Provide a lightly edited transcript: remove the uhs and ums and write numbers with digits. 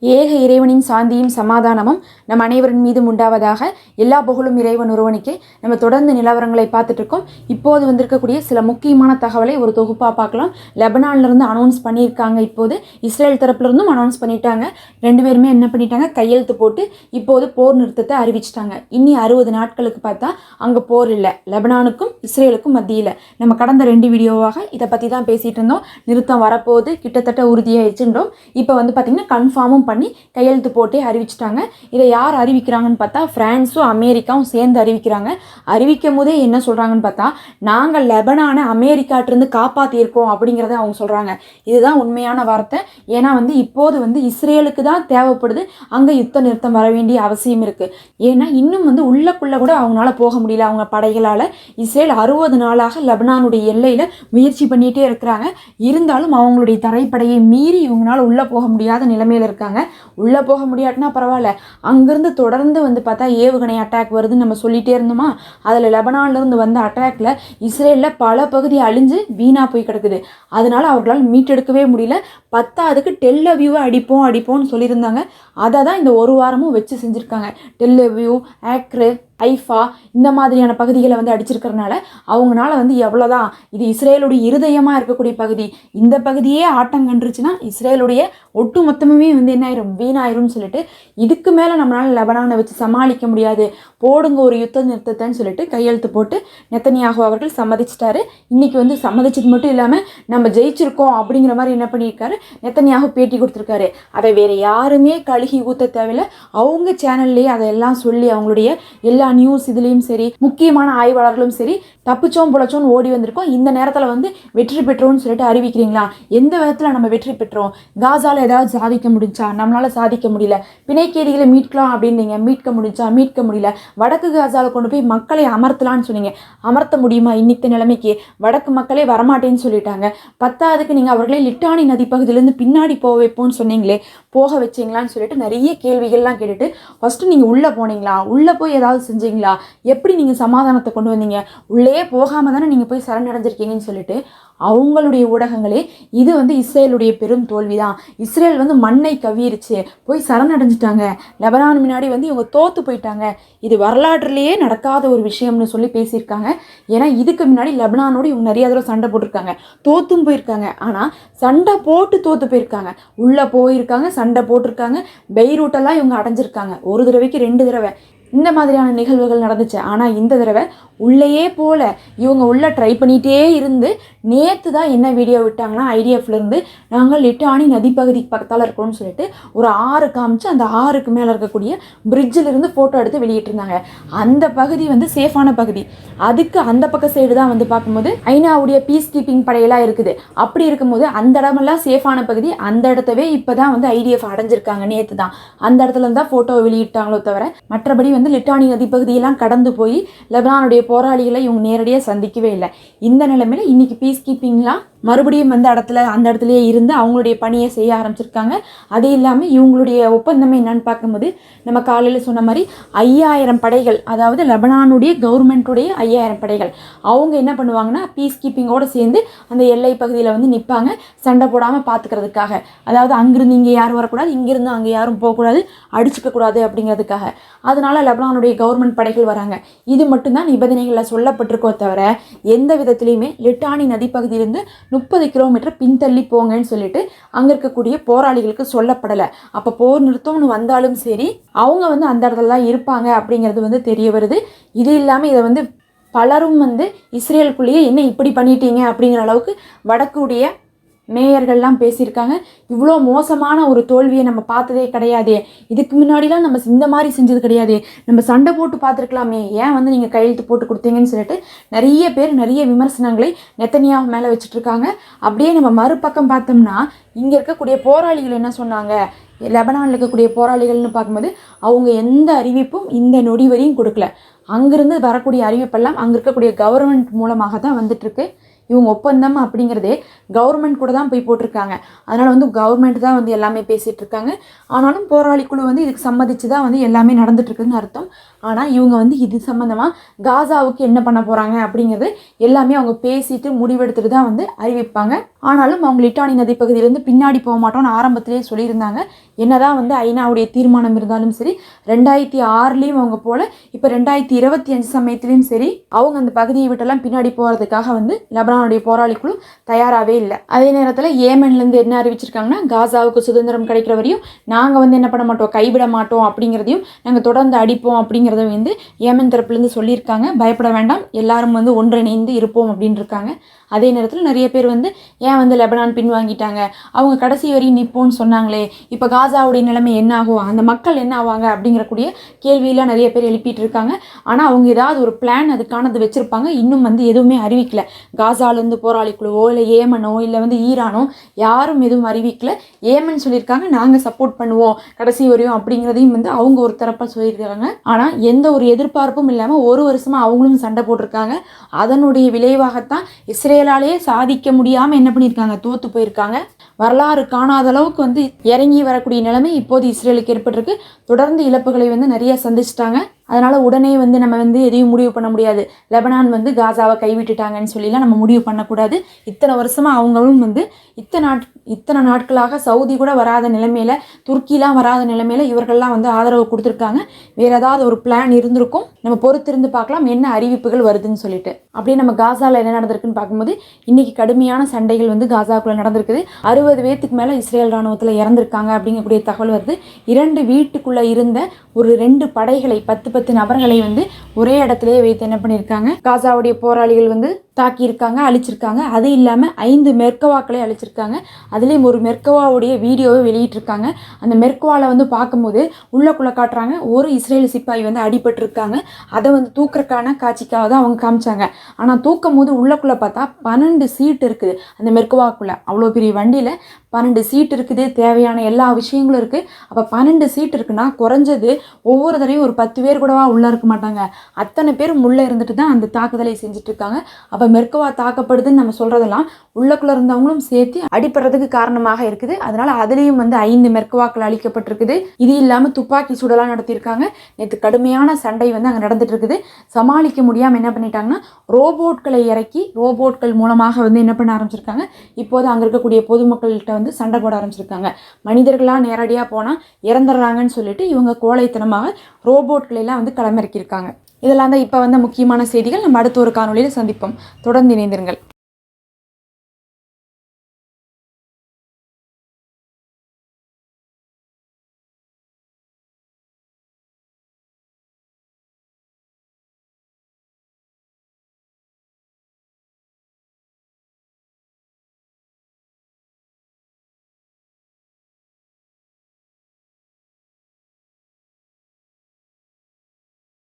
ஏக இறைவனின் சாந்தியும் சமாதானமும் நம் அனைவரின் மீதும் உண்டாவதாக. எல்லா புகழும் இறைவன் ஒருவனுக்கே. நம்ம தொடர்ந்து நிலவரங்களை பார்த்துட்டு இருக்கோம். இப்போது வந்திருக்கக்கூடிய சில முக்கியமான தகவலை ஒரு தொகுப்பாக பார்க்கலாம். லெபனான்லேருந்து அனௌன்ஸ் பண்ணியிருக்காங்க. இப்போது இஸ்ரேல் தரப்புலேருந்தும் அனௌன்ஸ் பண்ணிட்டாங்க. ரெண்டு பேருமே என்ன பண்ணிட்டாங்க, கையெழுத்து போட்டு இப்போது போர் நிறுத்தத்தை அறிவிச்சிட்டாங்க. இன்னி 60 நாட்களுக்கு பார்த்தா அங்கே போர் இல்லை. லெபனானுக்கும் இஸ்ரேலுக்கும் மத்தியில் நம்ம கடந்த 2 வீடியோவாக இதை பற்றி தான் பேசிகிட்டு இருந்தோம். நிறுத்தம் வரப்போது கிட்டத்தட்ட உறுதியாகிடுச்சுன்றோம். இப்போ வந்து பார்த்திங்கன்னா கன்ஃபார்மும் பண்ணி கையெழுத்து போட்டே அறிவிச்சிட்டாங்க. இதை யார் அறிவிக்கிறாங்கன்னு பார்த்தா பிரான்ஸும் அமெரிக்காவும் சேர்ந்து அறிவிக்கிறாங்க. அறிவிக்கும் போதே என்ன சொல்கிறாங்கன்னு பார்த்தா, நாங்கள் லெபனானை அமெரிக்காட்டிருந்து காப்பாற்றியிருக்கோம் அப்படிங்கிறத அவங்க சொல்கிறாங்க. இதுதான் உண்மையான வார்த்தை. ஏன்னா வந்து இப்போது வந்து இஸ்ரேலுக்கு தான் தேவைப்படுது அங்கே யுத்த நிறுத்தம் வர வேண்டிய அவசியம் இருக்குது. ஏன்னா இன்னும் வந்து உள்ளக்குள்ளே கூட அவங்களால போக முடியல. அவங்க படைகளால் இஸ்ரேல் 60 நாளாக லெபனானுடைய எல்லையில் முயற்சி பண்ணிகிட்டே இருக்கிறாங்க. இருந்தாலும் அவங்களுடைய தரைப்படையை மீறி இவங்களால உள்ளே போக முடியாத நிலைமையில் இருக்காங்க. உள்ளே போக முடியாட்டினா பரவாயில்ல, அங்கேருந்து தொடர்ந்து வந்து பார்த்தா ஏவுகணை அட்டாக் வருதுன்னு நம்ம சொல்லிகிட்டே இருந்தோமா. அதில் லெபனான்லேருந்து வந்த அட்டாக்ல இஸ்ரேலில் பல பகுதி அழிஞ்சு வீணாக போய் கிடக்குது. அதனால அவர்களால் மீட்டெடுக்கவே முடியல. 10க்கு டெல் அவியூவை அடிப்போம்னு சொல்லியிருந்தாங்க. அதை தான் இந்த ஒரு வாரமும் வச்சு செஞ்சுருக்காங்க. டெல் அவியூ, ஆக்ரு, ஐஃபா இந்த மாதிரியான பகுதிகளை வந்து அடிச்சிருக்கிறதுனால அவங்களால வந்து எவ்வளோதான், இது இஸ்ரேலுடைய இருதயமாக இருக்கக்கூடிய பகுதி, இந்த பகுதியே ஆட்டம் கண்டுருச்சுன்னா இஸ்ரேலுடைய ஒட்டு மொத்தமுமே வந்து என்ன ஆயிரும், வீணாயிரும்னு சொல்லிட்டு இதுக்கு மேலே நம்மளால் லெபனானை வச்சு சமாளிக்க முடியாது, போடுங்க ஒரு யுத்த நிறுத்தத்தைன்னு சொல்லிட்டு கையெழுத்து போட்டு நெத்தனியாகு அவர்கள் சம்மதிச்சிட்டாரு. இன்றைக்கி வந்து சம்மதிச்சது மட்டும் இல்லாமல் நம்ம ஜெயிச்சிருக்கோம் அப்படிங்கிற மாதிரி என்ன பண்ணியிருக்காரு, நெத்தனியாகு பேட்டி கொடுத்துருக்காரு. அதை வேறு யாருமே கழுகி ஊற்ற தேவையில்லை. அவங்க சேனல்லையே அதையெல்லாம் சொல்லி அவங்களுடைய எல்லா நியூஸ் இதுலேயும் சரி, முக்கியமான ஆய்வாளர்களும் சரி, தப்பிச்சோம் புழைச்சோன்னு ஓடி வந்திருக்கோம், இந்த நேரத்தில் வந்து வெற்றி பெற்றோம்னு சொல்லிட்டு அறிவிக்கிறீங்களா? எந்த விதத்தில் நம்ம வெற்றி பெற்றோம்? காசாவில் ஏதாவது சாதிக்க முடிஞ்சா? நம்மளால் சாதிக்க முடியல. பிணைக்கேதிகளை மீட்கலாம் அப்படின்னீங்க, மீட்க முடிஞ்சா? மீட்க முடியல. வடக்கு காசாவில் கொண்டு போய் மக்களை அமர்த்தலான்னு சொன்னீங்க, அமர்த்த முடியுமா? இன்னித்த நிலைமைக்கு வடக்கு மக்களே வரமாட்டேன்னு சொல்லிட்டாங்க. 10க்கு நீங்கள் அவர்களே லிட்டானி நதி பகுதியிலேருந்து பின்னாடி போக வைப்போம்னு சொன்னீங்களே, போக வச்சிங்களான்னு சொல்லிட்டு நிறைய கேள்விகள்லாம் கேட்டுட்டு, ஃபஸ்ட்டு நீங்கள் உள்ளே போனீங்களா? உள்ளே போய் ஏதாவது செஞ்சீங்களா? எப்படி நீங்கள் சமாதானத்தை கொண்டு வந்தீங்க? உள்ளே போகாமல் தானே நீங்கள் போய் சரணடைஞ்சிருக்கீங்கன்னு சொல்லிட்டு அவங்களுடைய ஊடகங்களே இது வந்து இஸ்ரேலுடைய பெரும் தோல்வி தான், இஸ்ரேல் வந்து மண்ணை கவியிருச்சு, போய் சரணடைஞ்சிட்டாங்க, லெபனான் முன்னாடி வந்து இவங்க தோற்று போயிட்டாங்க, இது வரலாற்றிலேயே நடக்காத ஒரு விஷயம்னு சொல்லி பேசியிருக்காங்க. ஏன்னா இதுக்கு முன்னாடி லெபனானோடு இவங்க நிறைய தடவை சண்டை போட்டிருக்காங்க, தோற்றும் போயிருக்காங்க. ஆனால் சண்டை போட்டு தோற்று போயிருக்காங்க, உள்ளே போயிருக்காங்க, சண்டை போட்டிருக்காங்க, பெய்ரூட்டெல்லாம் இவங்க அடைஞ்சிருக்காங்க. ஒரு தடவைக்கு 2 தடவை இந்த மாதிரியான நிகழ்வுகள் நடந்துச்சு. ஆனால் இந்த தடவை உள்ளேயே போல இவங்க உள்ளே ட்ரை பண்ணிகிட்டே இருந்து நேற்று தான் என்ன வீடியோ விட்டாங்கன்னா, ஐடிஎஃப்லேருந்து நாங்கள் லிட்டானி நதி பகுதிக்கு பக்கத்தால் இருக்கோம்னு சொல்லிட்டு ஒரு 6 காமிச்சு அந்த 6க்கு மேலே இருக்கக்கூடிய பிரிட்ஜிலிருந்து ஃபோட்டோ எடுத்து வெளியிட்டிருந்தாங்க. அந்த பகுதி வந்து சேஃபான பகுதி. அதுக்கு அந்த பக்க சைடு தான் வந்து பார்க்கும்போது ஐநாவுடைய பீஸ் கீப்பிங் படையெல்லாம் இருக்குது. அப்படி இருக்கும்போது அந்த இடமெல்லாம் சேஃபான பகுதி. அந்த இடத்தவே இப்போ தான் வந்து ஐடிஎஃப் அடைஞ்சிருக்காங்க. நேற்று தான் அந்த இடத்துல இருந்தால் ஃபோட்டோவை வெளியிட்டாங்களோ தவிர மற்றபடி வந்து லிட்டானி நதி பகுதியெல்லாம் கடந்து போய் லெபனானுடைய போராளிகளை இவங்க நேரடியாக சந்திக்கவே இல்லை. இந்த நிலைமையில் இன்னைக்கு பீஸ் கீப்பிங்லாம் மறுபடியும் வந்து அந்த இடத்துலையே இருந்து அவங்களுடைய பணியை செய்ய ஆரம்பிச்சிருக்காங்க. அது இல்லாமல் இவங்களுடைய ஒப்பந்தமே என்னன்னு பார்க்கும்போது நம்ம காலையில் சொன்ன மாதிரி 5000 படைகள், அதாவது லெபனானுடைய கவர்மெண்ட்டுடைய 5000 படைகள் அவங்க என்ன பண்ணுவாங்கன்னா பீஸ் கீப்பிங்கோடு சேர்ந்து அந்த எல்லை பகுதியில் வந்து நிற்பாங்க, சண்டை போடாமல் பார்த்துக்கிறதுக்காக. அதாவது அங்கிருந்து இங்கே யாரும் வரக்கூடாது, இங்கிருந்து அங்கே யாரும் போகக்கூடாது, அடிச்சுக்கக்கூடாது அப்படிங்கிறதுக்காக. அதனால லெபனானுடைய கவர்மெண்ட் படைகள் வராங்க. இது மட்டும்தான் நிபந்தனைகளில் சொல்லப்பட்டிருக்கோ தவிர எந்த விதத்துலையுமே லிட்டானி நதி பகுதியிலிருந்து 30 கிலோமீட்டர் பின்தள்ளி போங்கன்னு சொல்லிட்டு அங்கே இருக்கக்கூடிய போராளிகளுக்கு சொல்லப்படலை. அப்போ போர் நிறுத்தம்னு வந்தாலும் சரி அவங்க வந்து அந்த இடத்துல தான் இருப்பாங்க அப்படிங்கிறது வந்து தெரிய வருது. இது இல்லாமல் இதை வந்து பலரும் வந்து இஸ்ரேலுக்குள்ளேயே என்ன இப்படி பண்ணிட்டீங்க அப்படிங்கிற அளவுக்கு வடக்குடைய மேயர்கள்லாம் பேசியிருக்காங்க. இவ்வளோ மோசமான ஒரு தோல்வியை நம்ம பார்த்ததே கிடையாது, இதுக்கு முன்னாடிலாம் நம்ம இந்த மாதிரி செஞ்சது கிடையாது, நம்ம சண்டை போட்டு பார்த்துருக்கலாமே, ஏன் வந்து நீங்கள் கையெழுத்து போட்டு கொடுத்தீங்கன்னு சொல்லிட்டு நிறைய பேர் நிறைய விமர்சனங்களை நெத்தனியாகு மேலே வச்சுட்ருக்காங்க. அப்படியே நம்ம மறுபக்கம் பார்த்தோம்னா இங்கே இருக்கக்கூடிய போராளிகள் என்ன சொன்னாங்க, லெபனானில் இருக்கக்கூடிய போராளிகள்னு பார்க்கும்போது அவங்க எந்த அறிவிப்பும் இந்த நொடி வரையும் கொடுக்கல. அங்கேருந்து வரக்கூடிய அறிவிப்பெல்லாம் அங்கே இருக்கக்கூடிய கவர்மெண்ட் மூலமாக தான் வந்துட்டுருக்கு. இவங்க ஒப்பந்தம் அப்படிங்கிறதே கவர்மெண்ட் கூட தான் போய் போட்டிருக்காங்க. அதனால் வந்து கவர்மெண்ட் தான் வந்து எல்லாமே பேசிகிட்டு இருக்காங்க. ஆனாலும் போராளி குழு வந்து இதுக்கு சம்மதிச்சு தான் வந்து எல்லாமே நடந்துட்டுருக்குன்னு அர்த்தம். ஆனால் இவங்க வந்து இது சம்மந்தமாக காசாவுக்கு என்ன பண்ண போகிறாங்க அப்படிங்கிறது எல்லாமே அவங்க பேசிட்டு முடிவெடுத்துட்டு தான் வந்து அறிவிப்பாங்க. ஆனாலும் அவங்க லிட்டானி நதி பகுதியிலேருந்து பின்னாடி போக மாட்டோம்னு ஆரம்பத்திலே சொல்லியிருந்தாங்க. என்னதான் வந்து ஐநாவுடைய தீர்மானம் இருந்தாலும் சரி 2006லேயும் அவங்க போல இப்போ 2025 சமயத்துலேயும் சரி அவங்க அந்த பகுதியை விட்டெல்லாம் பின்னாடி போகிறதுக்காக வந்து லெபனானுடைய போராளி குழு தயாராகவே இல்லை. அதே நேரத்தில் ஏமன்லேருந்து என்ன அறிவிச்சிருக்காங்கன்னா, காசாவுக்கு சுதந்திரம் கிடைக்கிற வரையும் நாங்கள் வந்து என்ன பண்ண மாட்டோம், கைவிட மாட்டோம் அப்படிங்கிறதையும், நாங்கள் தொடர்ந்து அடிப்போம் அப்படிங்கிறத வந்து ஏமன் தரப்புலேருந்து சொல்லியிருக்காங்க. பயப்பட வேண்டாம், எல்லாரும் வந்து ஒன்றிணைந்து இருப்போம் அப்படின்னு இருக்காங்க. அதே நேரத்தில் நிறைய பேர் வந்து ஏன் வந்து லெபனான் பின்வாங்கிட்டாங்க, அவங்க கடைசி வரையும் நிற்போன்னு சொன்னாங்களே, இப்போ காசாவுடைய நிலைமை என்ன ஆகும், அந்த மக்கள் என்ன ஆவாங்க அப்படிங்கிறக்கூடிய கேள்வியெல்லாம் நிறைய பேர் எழுப்பிட்டு இருக்காங்க. ஆனால் அவங்க ஏதாவது ஒரு பிளான் அதுக்கானது வச்சுருப்பாங்க. இன்னும் வந்து எதுவுமே அறிவிக்கல. காசாலேருந்து போராளி குழுவோ இல்லை ஏமனோ இல்லை வந்து ஈரானோ யாரும் எதுவும் அறிவிக்கல. ஏமன் சொல்லியிருக்காங்க நாங்கள் சப்போர்ட் பண்ணுவோம் கடைசி வரையும் அப்படிங்கிறதையும் வந்து அவங்க ஒரு தரப்பாக சொல்லியிருக்காங்க. ஆனால் எந்த ஒரு எதிர்பார்ப்பும் இல்லாமல் ஒரு வருஷமாக அவங்களும் சண்டை போட்டிருக்காங்க. அதனுடைய விளைவாகத்தான் இஸ்ரேலாலேயே சாதிக்க முடியாமல் என்ன பண்ணியிருக்காங்க, தோற்று போயிருக்காங்க. வரலாறு காணாத அளவுக்கு வந்து இறங்கி வரக்கூடிய நிலைமை இப்போது இஸ்ரேலுக்கு ஏற்பட்டிருக்கு. தொடர்ந்து இழப்புகளை வந்து நிறைய சந்திச்சிட்டாங்க. அதனால் உடனே வந்து நம்ம வந்து எதையும் முடிவு பண்ண முடியாது. லெபனான் வந்து காசாவை கைவிட்டுட்டாங்கன்னு சொல்லிலாம் நம்ம முடிவு பண்ணக்கூடாது. இத்தனை வருஷமாக அவங்களும் வந்து இத்தனை நாட்களாக சவுதி கூட வராத நிலைமையில், துருக்கிலாம் வராத நிலைமையில் இவர்கள்லாம் வந்து ஆதரவு கொடுத்துருக்காங்க. வேறு ஏதாவது ஒரு பிளான் இருந்திருக்கும். நம்ம பொறுத்திருந்து பார்க்கலாம் என்ன அறிவிப்புகள் வருதுன்னு சொல்லிட்டு. அப்படியே நம்ம காசாவில் என்ன நடந்திருக்குன்னு பார்க்கும்போது இன்றைக்கி கடுமையான சண்டைகள் வந்து காசாவுக்குள்ளே நடந்திருக்குது. 60 பேத்துக்கு மேலே இஸ்ரேல் இராணுவத்தில் இறந்துருக்காங்க அப்படிங்கக்கூடிய தகவல் வருது. 2 வீட்டுக்குள்ளே இருந்த ஒரு 2 படைகளை 10 நபர்களை வந்து ஒரே இடத்துலயே வைத்து என்ன பண்ணியிருக்காங்க, காசாவுடைய போராளிகள் வந்து தாக்கியிருக்காங்க, அழிச்சிருக்காங்க. அது இல்லாமல் 5 மெர்கவாக்களை அழிச்சிருக்காங்க. அதுலேயும் ஒரு மெர்கவாவுடைய வீடியோவை வெளியிட்டிருக்காங்க. அந்த மெர்கவாவில் வந்து பார்க்கும்போது உள்ளக்குள்ளே காட்டுறாங்க ஒரு இஸ்ரேல் சிப்பாய் வந்து அடிபட்டிருக்காங்க. அதை வந்து தூக்குறக்கான காட்சிக்காக தான் அவங்க காமிச்சாங்க. ஆனால் தூக்கும் போது உள்ளக்குள்ளே பார்த்தா 12 சீட் இருக்குது அந்த மெர்கவாக்குள்ளே. அவ்வளோ பெரிய வண்டியில் 12 சீட் இருக்குது, தேவையான எல்லா விஷயங்களும் இருக்குது. அப்போ 12 சீட் இருக்குன்னா குறைஞ்சது ஒவ்வொரு தடவையும் ஒரு 10 பேர் கூடவா உள்ளே இருக்க மாட்டாங்க. அத்தனை பேரும் உள்ளே இருந்துட்டு தான் அந்த தாக்குதலை செஞ்சுட்டு இருக்காங்க. அப்போ மெர்கவா தாக்கப்படுதுன்னு நம்ம சொல்கிறதெல்லாம் உள்ளக்குள்ளே இருந்தவங்களும் சேர்த்து அடிப்படுறதுக்கு காரணமாக இருக்குது. அதனால் அதுலேயும் வந்து 5 மெர்கவாக்கள் அழிக்கப்பட்டிருக்குது. இது இல்லாமல் துப்பாக்கி சூடெல்லாம் நடத்தியிருக்காங்க. நேற்று கடுமையான சண்டை வந்து அங்கே நடந்துட்டு இருக்குது. சமாளிக்க முடியாமல் என்ன பண்ணிட்டாங்கன்னா ரோபோட்களை இறக்கி ரோபோட்கள் மூலமாக வந்து என்ன பண்ண ஆரம்பிச்சிருக்காங்க, இப்போது அங்கே இருக்கக்கூடிய பொதுமக்கள்கிட்ட வந்து சண்டை போட ஆரம்பிச்சிருக்காங்க. மனிதர்களாக நேரடியாக போனால் இறந்துடுறாங்கன்னு சொல்லிட்டு இவங்க கோழைத்தனமாக ரோபோட்களெல்லாம் வந்து களமிறக்கியிருக்காங்க. இதெல்லாம் தான் இப்போ வந்த முக்கியமான செய்திகள். நம்ம அடுத்த ஒரு காணொலியில் சந்திப்போம். தொடர்ந்து இணைந்திருங்கள்.